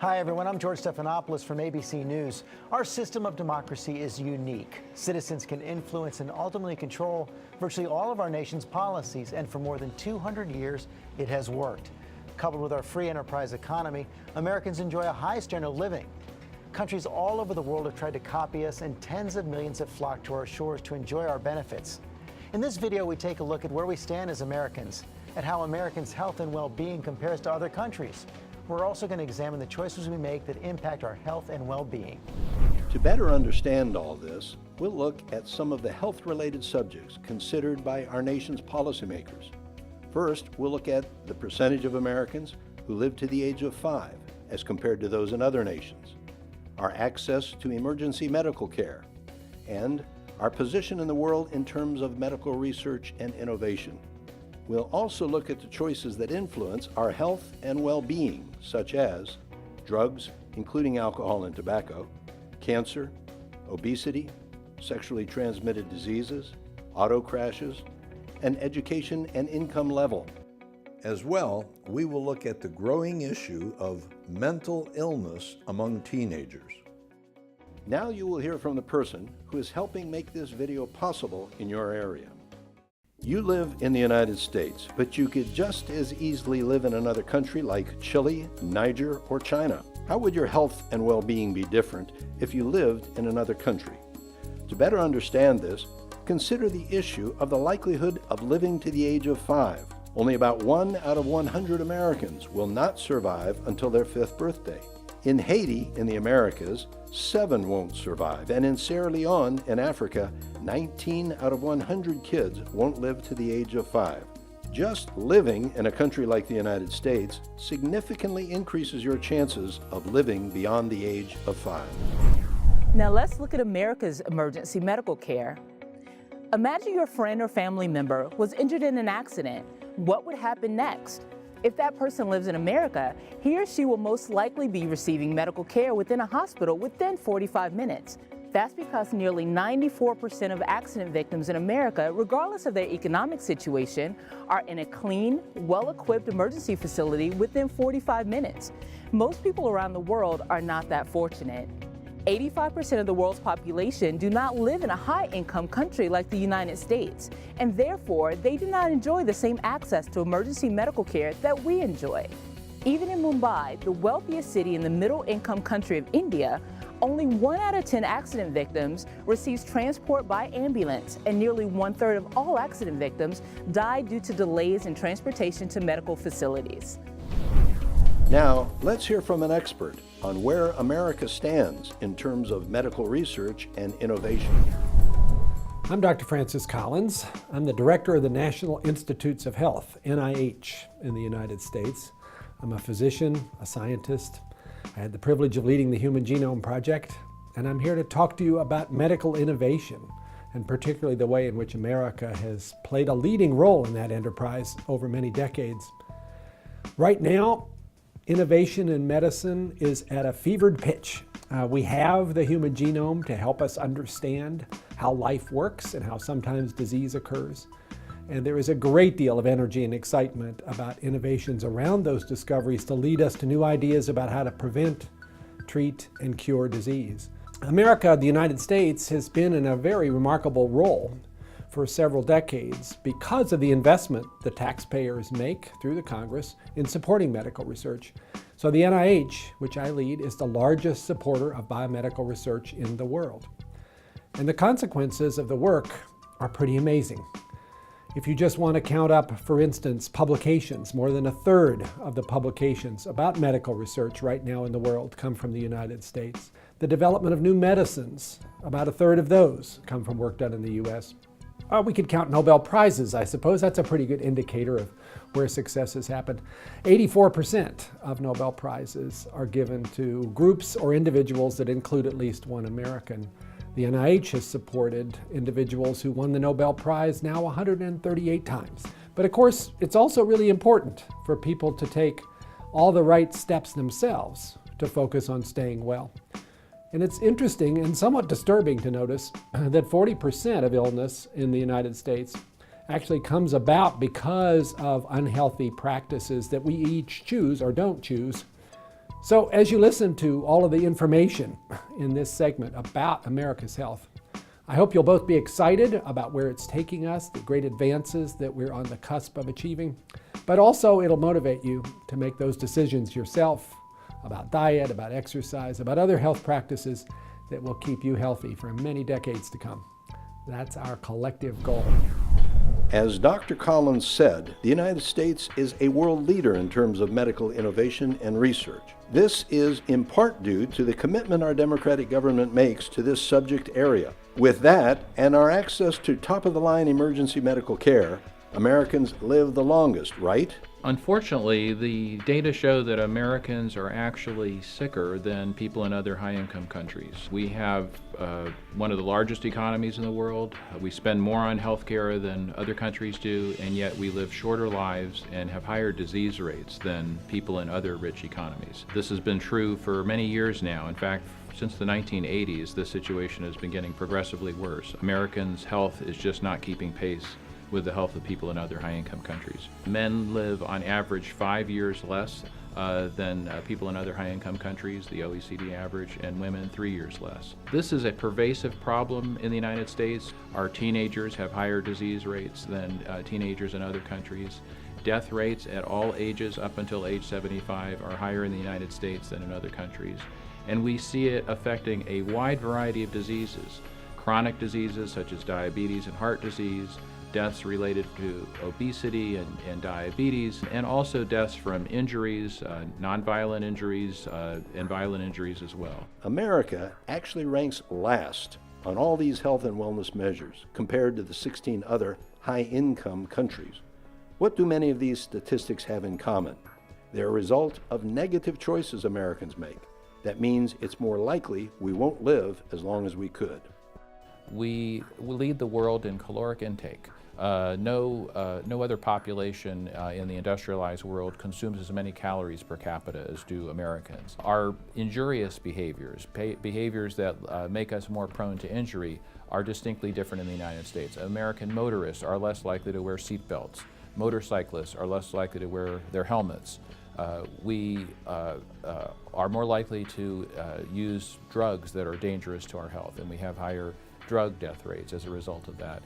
Hi, everyone. I'm George Stephanopoulos from ABC News. Our system of democracy is unique. Citizens can influence and ultimately control virtually all of our nation's policies, and for more than 200 years, it has worked. Coupled with our free enterprise economy, Americans enjoy a high standard of living. Countries all over the world have tried to copy us, and tens of millions have flocked to our shores to enjoy our benefits. In this video, we take a look at where we stand as Americans, at how Americans' health and well-being compares to other countries. We're also going to examine the choices we make that impact our health and well-being. To better understand all this, we'll look at some of the health-related subjects considered by our nation's policymakers. First, we'll look at the percentage of Americans who live to the age of 5 as compared to those in other nations, our access to emergency medical care, and our position in the world in terms of medical research and innovation. We'll also look at the choices that influence our health and well-being, such as drugs, including alcohol and tobacco, cancer, obesity, sexually transmitted diseases, auto crashes, and education and income level. As well, we will look at the growing issue of mental illness among teenagers. Now you will hear from the person who is helping make this video possible in your area. You live in the United States, but you could just as easily live in another country like Chile, Niger, or China. How would your health and well-being be different if you lived in another country? To better understand this, consider the issue of the likelihood of living to the age of 5. Only about 1 out of 100 Americans will not survive until their 5th birthday. In Haiti, in the Americas, 7 won't survive, and in Sierra Leone, in Africa, 19 out of 100 kids won't live to the age of 5. Just living in a country like the United States significantly increases your chances of living beyond the age of 5. Now let's look at America's emergency medical care. Imagine your friend or family member was injured in an accident. What would happen next? If that person lives in America, he or she will most likely be receiving medical care within a hospital within 45 minutes. That's because nearly 94% of accident victims in America, regardless of their economic situation, are in a clean, well-equipped emergency facility within 45 minutes. Most people around the world are not that fortunate. 85% of the world's population do not live in a high-income country like the United States, and therefore they do not enjoy the same access to emergency medical care that we enjoy. Even in Mumbai, the wealthiest city in the middle-income country of India, only 1 out of 10 accident victims receives transport by ambulance, and nearly 1/3 of all accident victims die due to delays in transportation to medical facilities. Now, let's hear from an expert on where America stands in terms of medical research and innovation. I'm Dr. Francis Collins. I'm the director of the National Institutes of Health, NIH, in the United States. I'm a physician, a scientist. I had the privilege of leading the Human Genome Project, and I'm here to talk to you about medical innovation, and particularly the way in which America has played a leading role in that enterprise over many decades. Right now, innovation in medicine is at a fevered pitch. We have the human genome to help us understand how life works and how sometimes disease occurs. And there is a great deal of energy and excitement about innovations around those discoveries to lead us to new ideas about how to prevent, treat, and cure disease. America, the United States, has been in a very remarkable role for several decades because of the investment the taxpayers make through the Congress in supporting medical research. So the NIH, which I lead, is the largest supporter of biomedical research in the world. And the consequences of the work are pretty amazing. If you just want to count up, for instance, publications, more than 1/3 of the publications about medical research right now in the world come from the United States. The development of new medicines, about 1/3 of those come from work done in the US. We could count Nobel Prizes, I suppose. That's a pretty good indicator of where success has happened. 84% of Nobel Prizes are given to groups or individuals that include at least one American. The NIH has supported individuals who won the Nobel Prize now 138 times. But of course, it's also really important for people to take all the right steps themselves to focus on staying well. And it's interesting and somewhat disturbing to notice that 40% of illness in the United States actually comes about because of unhealthy practices that we each choose or don't choose So as you listen to all of the information in this segment about America's health, I hope you'll both be excited about where it's taking us, the great advances that we're on the cusp of achieving, but also it'll motivate you to make those decisions yourself about diet, about exercise, about other health practices that will keep you healthy for many decades to come. That's our collective goal. As Dr. Collins said, the United States is a world leader in terms of medical innovation and research. This is in part due to the commitment our democratic government makes to this subject area. With that, and our access to top-of-the-line emergency medical care, Americans live the longest, right? Unfortunately, the data show that Americans are actually sicker than people in other high-income countries. We have one of the largest economies in the world. We spend more on healthcare than other countries do, and yet we live shorter lives and have higher disease rates than people in other rich economies. This has been true for many years now. In fact, since the 1980s, this situation has been getting progressively worse. Americans' health is just not keeping pace with the health of people in other high-income countries. Men live on average 5 years less than people in other high-income countries, the OECD average, and women 3 years less. This is a pervasive problem in the United States. Our teenagers have higher disease rates than teenagers in other countries. Death rates at all ages up until age 75 are higher in the United States than in other countries. And we see it affecting a wide variety of diseases, chronic diseases such as diabetes and heart disease, deaths related to obesity and diabetes, and also deaths from injuries, nonviolent injuries, and violent injuries as well. America actually ranks last on all these health and wellness measures compared to the 16 other high-income countries. What do many of these statistics have in common? They're a result of negative choices Americans make. That means it's more likely we won't live as long as we could. We lead the world in caloric intake. No other population in the industrialized world consumes as many calories per capita as do Americans. Our injurious behaviors, behaviors that make us more prone to injury, are distinctly different in the United States. American motorists are less likely to wear seat belts. Motorcyclists are less likely to wear their helmets. We are more likely to use drugs that are dangerous to our health, and we have higher drug death rates as a result of that.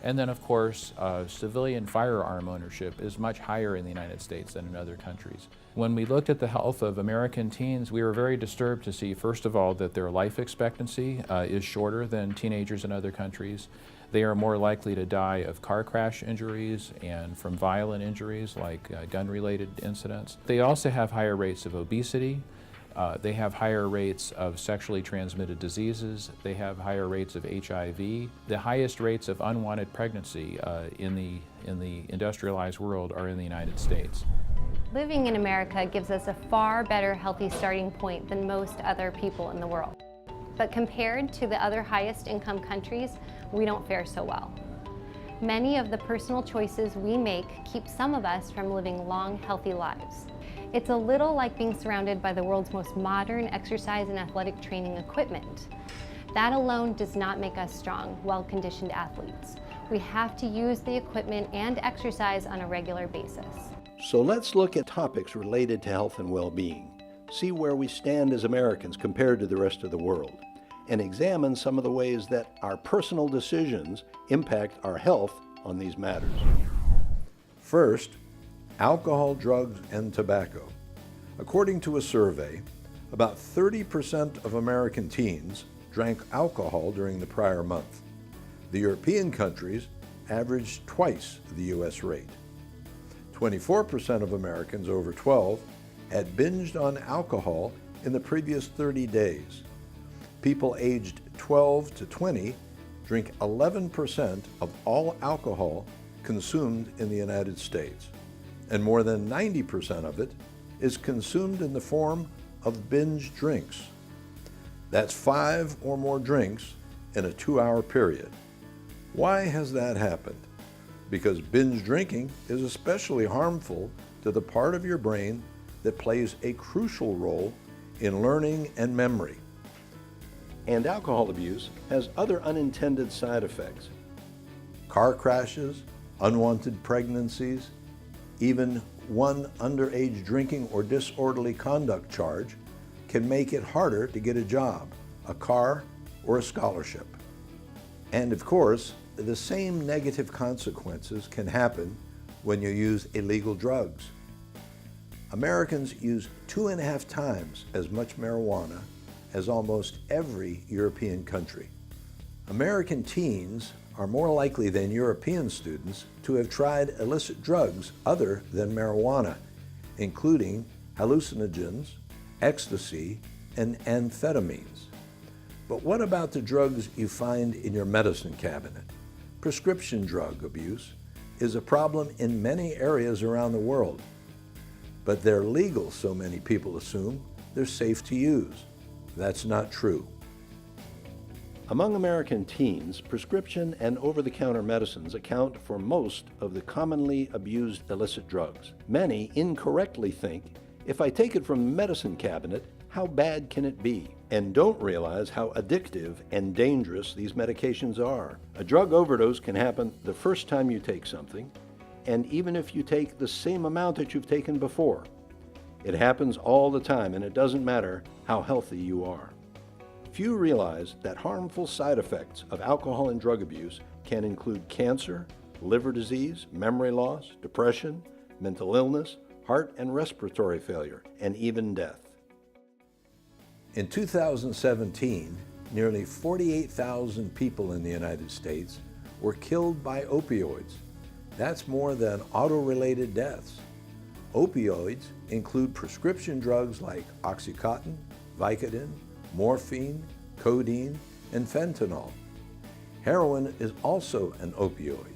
And then, of course, civilian firearm ownership is much higher in the United States than in other countries. When we looked at the health of American teens, we were very disturbed to see, first of all, that their life expectancy is shorter than teenagers in other countries. They are more likely to die of car crash injuries and from violent injuries like gun-related incidents. They also have higher rates of obesity. They have higher rates of sexually transmitted diseases. They have higher rates of HIV. The highest rates of unwanted pregnancy in the industrialized world are in the United States. Living in America gives us a far better healthy starting point than most other people in the world. But compared to the other highest income countries, we don't fare so well. Many of the personal choices we make keep some of us from living long, healthy lives. It's a little like being surrounded by the world's most modern exercise and athletic training equipment. That alone does not make us strong, well-conditioned athletes. We have to use the equipment and exercise on a regular basis. So let's look at topics related to health and well-being, see where we stand as Americans compared to the rest of the world, and examine some of the ways that our personal decisions impact our health on these matters. First, alcohol, drugs, and tobacco. According to a survey, about 30% of American teens drank alcohol during the prior month. The European countries averaged twice the U.S. rate. 24% of Americans over 12 had binged on alcohol in the previous 30 days. People aged 12 to 20 drink 11% of all alcohol consumed in the United States, and more than 90% of it is consumed in the form of binge drinks. That's 5 or more drinks in a 2-hour period. Why has that happened? Because binge drinking is especially harmful to the part of your brain that plays a crucial role in learning and memory. And alcohol abuse has other unintended side effects. Car crashes, unwanted pregnancies, even one underage drinking or disorderly conduct charge can make it harder to get a job, a car, or a scholarship. And of course, the same negative consequences can happen when you use illegal drugs. Americans use 2.5 times as much marijuana as almost every European country. American teens are more likely than European students to have tried illicit drugs other than marijuana, including hallucinogens, ecstasy, and amphetamines. But what about the drugs you find in your medicine cabinet? Prescription drug abuse is a problem in many areas around the world. But they're legal, so many people assume. They're safe to use. That's not true. Among American teens, prescription and over-the-counter medicines account for most of the commonly abused illicit drugs. Many incorrectly think, if I take it from the medicine cabinet, how bad can it be? And don't realize how addictive and dangerous these medications are. A drug overdose can happen the first time you take something, and even if you take the same amount that you've taken before. It happens all the time, and it doesn't matter how healthy you are. Few realize that harmful side effects of alcohol and drug abuse can include cancer, liver disease, memory loss, depression, mental illness, heart and respiratory failure, and even death. In 2017, nearly 48,000 people in the United States were killed by opioids. That's more than auto-related deaths. Opioids include prescription drugs like Oxycontin, Vicodin, morphine, codeine, and fentanyl. Heroin is also an opioid.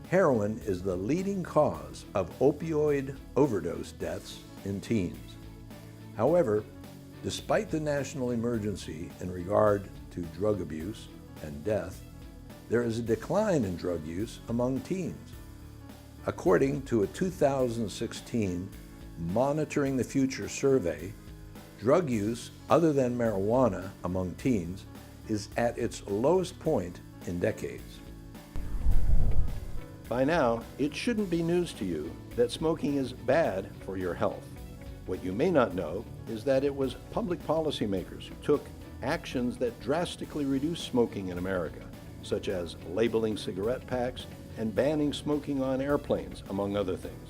Heroin is the leading cause of opioid overdose deaths in teens. However, despite the national emergency in regard to drug abuse and death, there is a decline in drug use among teens. According to a 2016 Monitoring the Future survey, drug use other than marijuana among teens is at its lowest point in decades. By now, it shouldn't be news to you that smoking is bad for your health. What you may not know is that it was public policymakers who took actions that drastically reduced smoking in America, such as labeling cigarette packs and banning smoking on airplanes, among other things.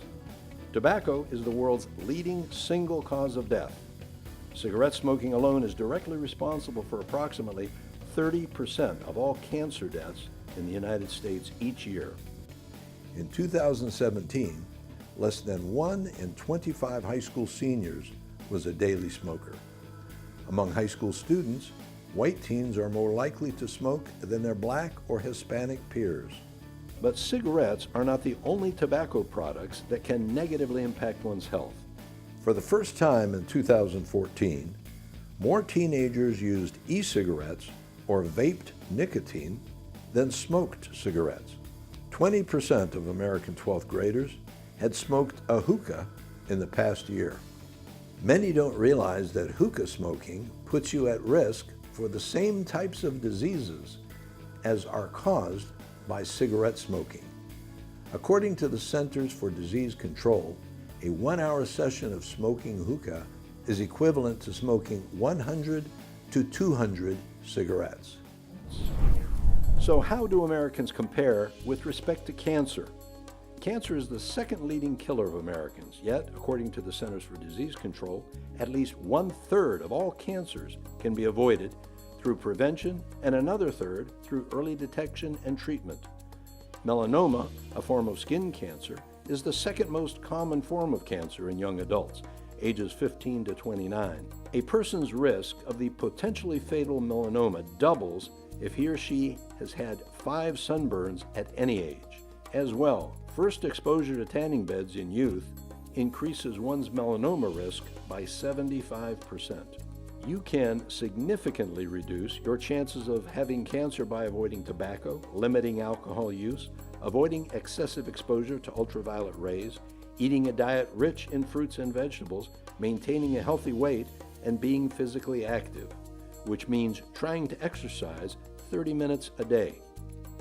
Tobacco is the world's leading single cause of death. Cigarette smoking alone is directly responsible for approximately 30% of all cancer deaths in the United States each year. In 2017, less than 1 in 25 high school seniors was a daily smoker. Among high school students, white teens are more likely to smoke than their black or Hispanic peers. But cigarettes are not the only tobacco products that can negatively impact one's health. For the first time in 2014, more teenagers used e-cigarettes or vaped nicotine than smoked cigarettes. 20% of American 12th graders had smoked a hookah in the past year. Many don't realize that hookah smoking puts you at risk for the same types of diseases as are caused by cigarette smoking. According to the Centers for Disease Control, a 1-hour session of smoking hookah is equivalent to smoking 100 to 200 cigarettes. So how do Americans compare with respect to cancer? Cancer is the second leading killer of Americans, yet, according to the Centers for Disease Control, at least 1/3 of all cancers can be avoided through prevention and another third through early detection and treatment. Melanoma, a form of skin cancer, is the second most common form of cancer in young adults, ages 15 to 29. A person's risk of the potentially fatal melanoma doubles if he or she has had 5 sunburns at any age. As well, first exposure to tanning beds in youth increases one's melanoma risk by 75%. You can significantly reduce your chances of having cancer by avoiding tobacco, limiting alcohol use, avoiding excessive exposure to ultraviolet rays, eating a diet rich in fruits and vegetables, maintaining a healthy weight, and being physically active, which means trying to exercise 30 minutes a day.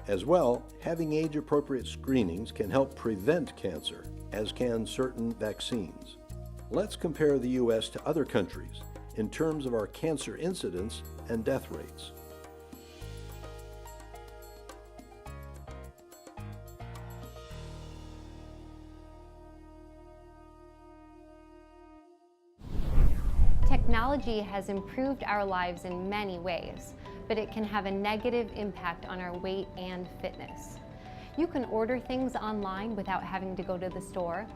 As well, having age-appropriate screenings can help prevent cancer. as can certain vaccines. Let's compare the U.S. to other countries in terms of our cancer incidence and death rates. Technology has improved our lives in many ways, but it can have a negative impact on our weight and fitness. You can order things online without having to go to the store.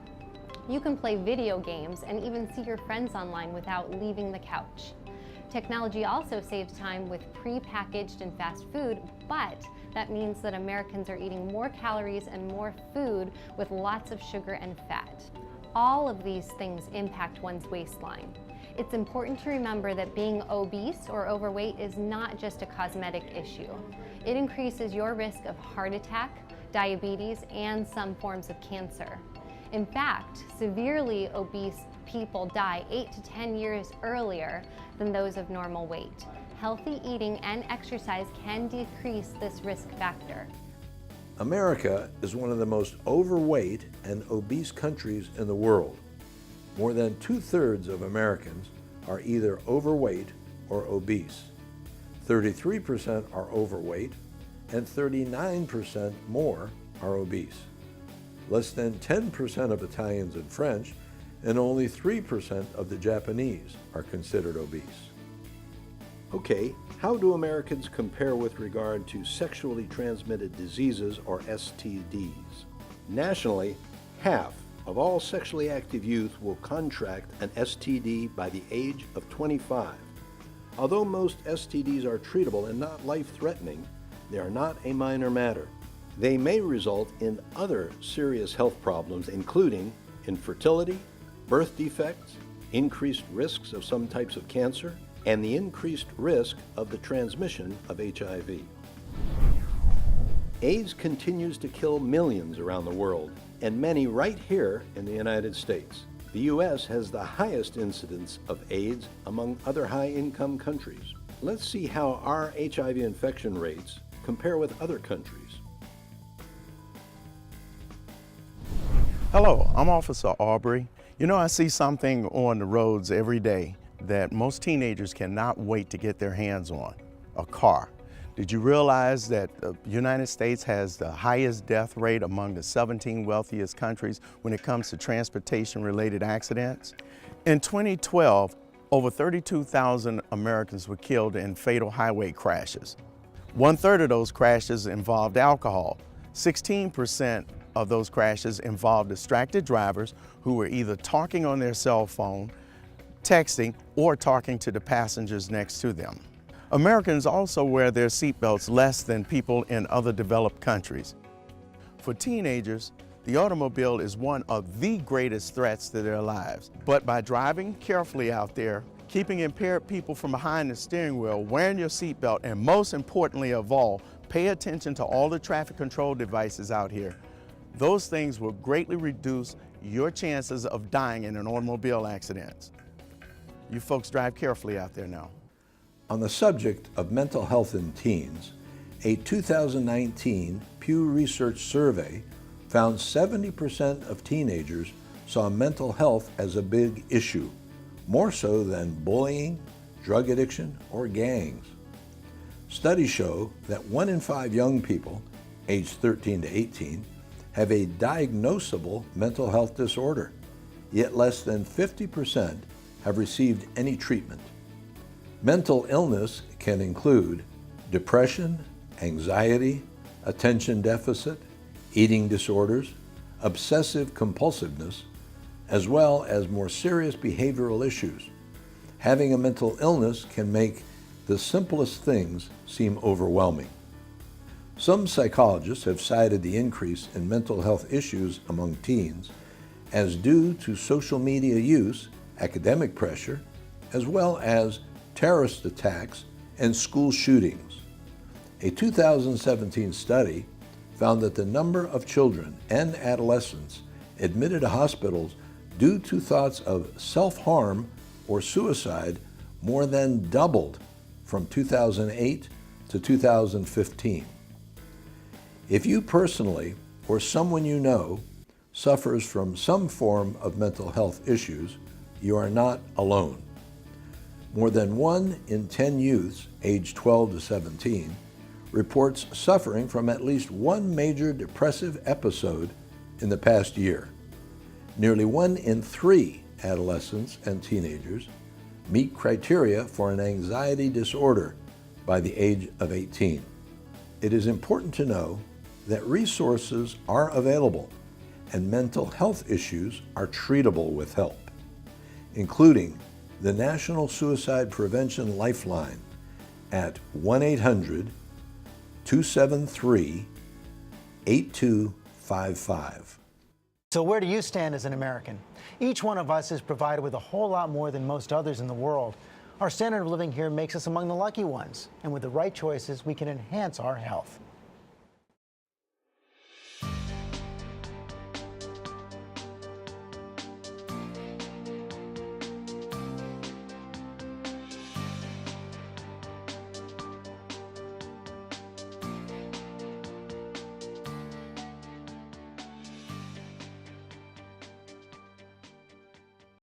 You can play video games and even see your friends online without leaving the couch. Technology also saves time with pre-packaged and fast food, but that means that Americans are eating more calories and more food with lots of sugar and fat. All of these things impact one's waistline. It's important to remember that being obese or overweight is not just a cosmetic issue. It increases your risk of heart attack, diabetes, and some forms of cancer. In fact, severely obese people die 8 to 10 years earlier than those of normal weight. Healthy eating and exercise can decrease this risk factor. America is one of the most overweight and obese countries in the world. More than 2/3 of Americans are either overweight or obese. 33% are overweight and 39% more are obese. Less than 10% of Italians and French and only 3% of the Japanese are considered obese. Okay, how do Americans compare with regard to sexually transmitted diseases or STDs? Nationally, half of all sexually active youth will contract an STD by the age of 25. Although most STDs are treatable and not life-threatening, they are not a minor matter. They may result in other serious health problems, including infertility, birth defects, increased risks of some types of cancer, and the increased risk of the transmission of HIV. AIDS continues to kill millions around the world, and many right here in the United States. The U.S. has the highest incidence of AIDS among other high-income countries. Let's see how our HIV infection rates compare with other countries. Hello, I'm Officer Aubrey. You know, I see something on the roads every day that most teenagers cannot wait to get their hands on: a car. Did you realize that the United States has the highest death rate among the 17 wealthiest countries when it comes to transportation-related accidents? In 2012, over 32,000 Americans were killed in fatal highway crashes. 1/3 of those crashes involved alcohol. 16% of those crashes involved distracted drivers who were either talking on their cell phone, texting, or talking to the passengers next to them. Americans also wear their seatbelts less than people in other developed countries. For teenagers, the automobile is one of the greatest threats to their lives. But by driving carefully out there, keeping impaired people from behind the steering wheel, wearing your seatbelt, and most importantly of all, pay attention to all the traffic control devices out here. Those things will greatly reduce your chances of dying in an automobile accident. You folks drive carefully out there now. On the subject of mental health in teens, a 2019 Pew Research survey found 70% of teenagers saw mental health as a big issue, more so than bullying, drug addiction, or gangs. Studies show that 1 in 5 young people, aged 13 to 18, have a diagnosable mental health disorder, yet less than 50% have received any treatment. Mental illness can include depression, anxiety, attention deficit, eating disorders, obsessive compulsiveness, as well as more serious behavioral issues. Having a mental illness can make the simplest things seem overwhelming. Some psychologists have cited the increase in mental health issues among teens as due to social media use, academic pressure, as well as terrorist attacks and school shootings. A 2017 study found that the number of children and adolescents admitted to hospitals due to thoughts of self-harm or suicide more than doubled from 2008 to 2015. If you personally or someone you know suffers from some form of mental health issues, you are not alone. More than 1 in 10 youths aged 12 to 17 reports suffering from at least one major depressive episode in the past year. Nearly 1 in 3 adolescents and teenagers meet criteria for an anxiety disorder by the age of 18. It is important to know that resources are available and mental health issues are treatable with help, including the National Suicide Prevention Lifeline at 1-800-273-8255. So where do you stand as an American? Each one of us is provided with a whole lot more than most others in the world. Our standard of living here makes us among the lucky ones, and with the right choices, we can enhance our health.